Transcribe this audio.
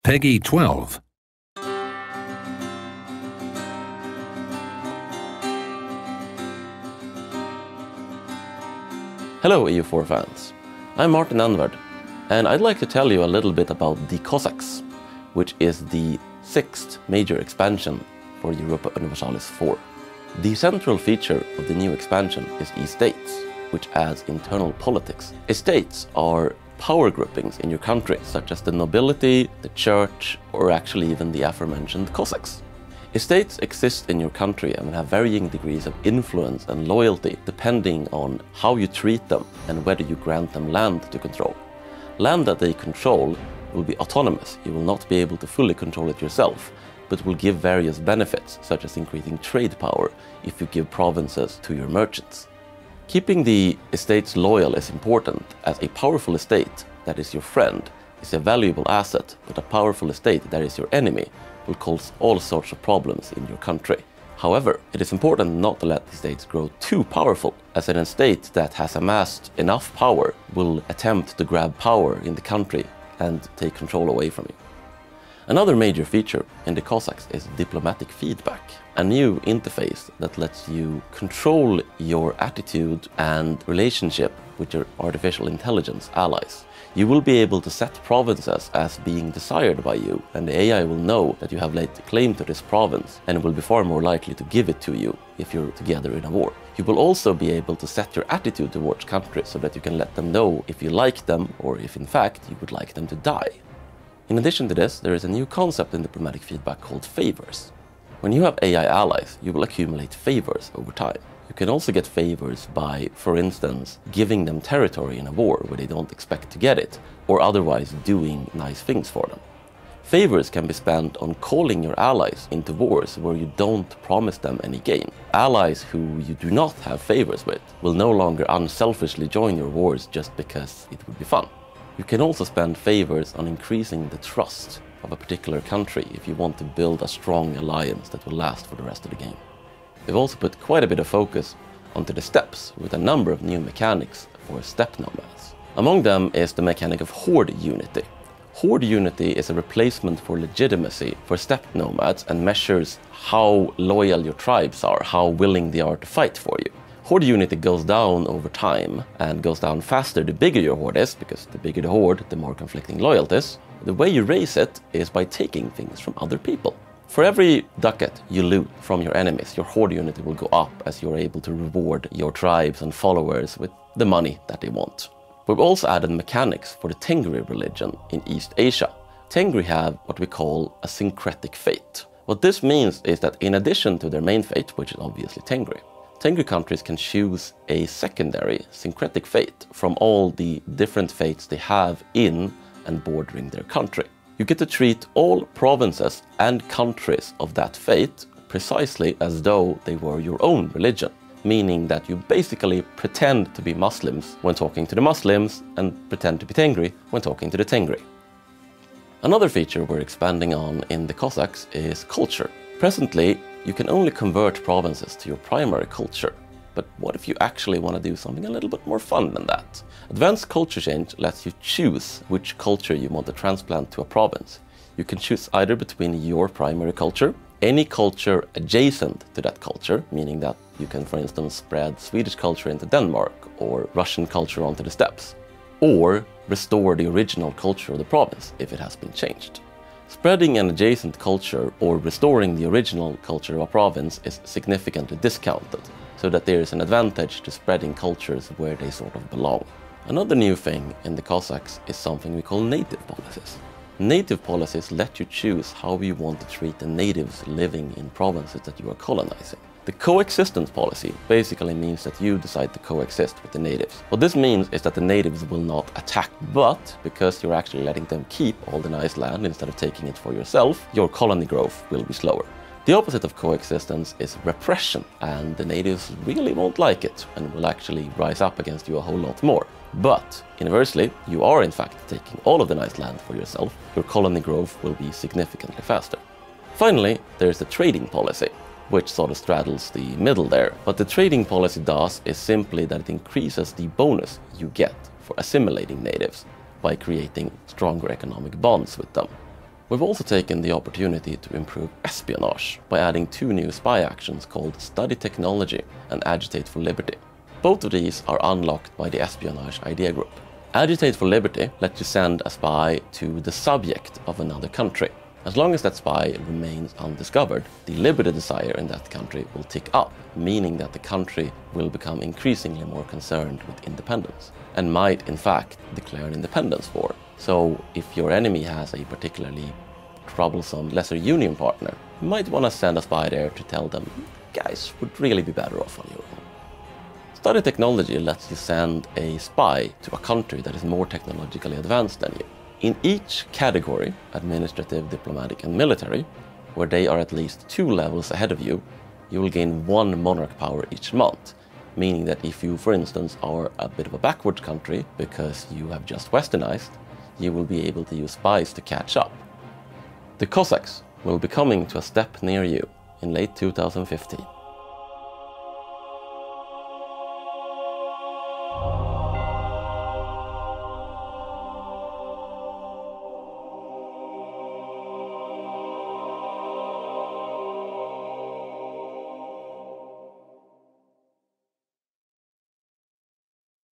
Peggy 12. Hello EU4 fans, I'm Martin Anvard, and I'd like to tell you a little bit about the Cossacks, which is the 6th major expansion for Europa Universalis 4. The central feature of the new expansion is estates, which adds internal politics. Estates are power groupings in your country, such as the nobility, the church, or actually even the aforementioned Cossacks. Estates exist in your country and have varying degrees of influence and loyalty depending on how you treat them and whether you grant them land to control. Land that they control will be autonomous. You will not be able to fully control it yourself, but will give various benefits, such as increasing trade power if you give provinces to your merchants. Keeping the estates loyal is important, as a powerful estate that is your friend is a valuable asset, but a powerful estate that is your enemy will cause all sorts of problems in your country. However, it is important not to let the estates grow too powerful, as an estate that has amassed enough power will attempt to grab power in the country and take control away from you. Another major feature in the Cossacks is diplomatic feedback, a new interface that lets you control your attitude and relationship with your artificial intelligence allies. You will be able to set provinces as being desired by you, and the AI will know that you have laid claim to this province and will be far more likely to give it to you if you're together in a war. You will also be able to set your attitude towards countries so that you can let them know if you like them or if in fact you would like them to die. In addition to this, there is a new concept in diplomatic feedback called favors. When you have AI allies, you will accumulate favors over time. You can also get favors by, for instance, giving them territory in a war where they don't expect to get it, or otherwise doing nice things for them. Favors can be spent on calling your allies into wars where you don't promise them any gain. Allies who you do not have favors with will no longer unselfishly join your wars just because it would be fun. You can also spend favors on increasing the trust of a particular country if you want to build a strong alliance that will last for the rest of the game. We've also put quite a bit of focus onto the steppes with a number of new mechanics for steppe nomads. Among them is the mechanic of horde unity. Horde unity is a replacement for legitimacy for steppe nomads and measures how loyal your tribes are, how willing they are to fight for you. Horde unity goes down over time and goes down faster the bigger your horde is, because the bigger the horde, the more conflicting loyalties. The way you raise it is by taking things from other people. For every ducat you loot from your enemies, your horde unity will go up as you're able to reward your tribes and followers with the money that they want. We've also added mechanics for the Tengri religion in East Asia. Tengri have what we call a syncretic fate. What this means is that in addition to their main fate, which is obviously Tengri countries can choose a secondary syncretic fate from all the different fates they have in and bordering their country. You get to treat all provinces and countries of that fate precisely as though they were your own religion, meaning that you basically pretend to be Muslims when talking to the Muslims and pretend to be Tengri when talking to the Tengri. Another feature we're expanding on in the Cossacks is culture. Presently, you can only convert provinces to your primary culture, but what if you actually want to do something a little bit more fun than that? Advanced culture change lets you choose which culture you want to transplant to a province. You can choose either between your primary culture, any culture adjacent to that culture, meaning that you can, for instance, spread Swedish culture into Denmark or Russian culture onto the steppes, or restore the original culture of the province if it has been changed. Spreading an adjacent culture or restoring the original culture of a province is significantly discounted, so that there is an advantage to spreading cultures where they sort of belong. Another new thing in the Cossacks is something we call native policies. Native policies let you choose how you want to treat the natives living in provinces that you are colonizing. The coexistence policy basically means that you decide to coexist with the natives. What this means is that the natives will not attack, but because you're actually letting them keep all the nice land instead of taking it for yourself, your colony growth will be slower. The opposite of coexistence is repression, and the natives really won't like it and will actually rise up against you a whole lot more. But inversely, you are in fact taking all of the nice land for yourself, your colony growth will be significantly faster. Finally, there is the trading policy, which sort of straddles the middle there. What the trading policy does is simply that it increases the bonus you get for assimilating natives by creating stronger economic bonds with them. We've also taken the opportunity to improve espionage by adding 2 new spy actions called Study Technology and Agitate for Liberty. Both of these are unlocked by the espionage idea group. Agitate for Liberty lets you send a spy to the subject of another country. As long as that spy remains undiscovered, the liberty desire in that country will tick up, meaning that the country will become increasingly more concerned with independence, and might in fact declare an independence war. So if your enemy has a particularly troublesome lesser union partner, you might want to send a spy there to tell them, guys would really be better off on your own. Study Technology lets you send a spy to a country that is more technologically advanced than you. In each category, administrative, diplomatic and military, where they are at least 2 levels ahead of you, you will gain 1 monarch power each month, meaning that if you, for instance, are a bit of a backwards country because you have just westernized, you will be able to use spies to catch up. The Cossacks will be coming to a step near you in late 2015.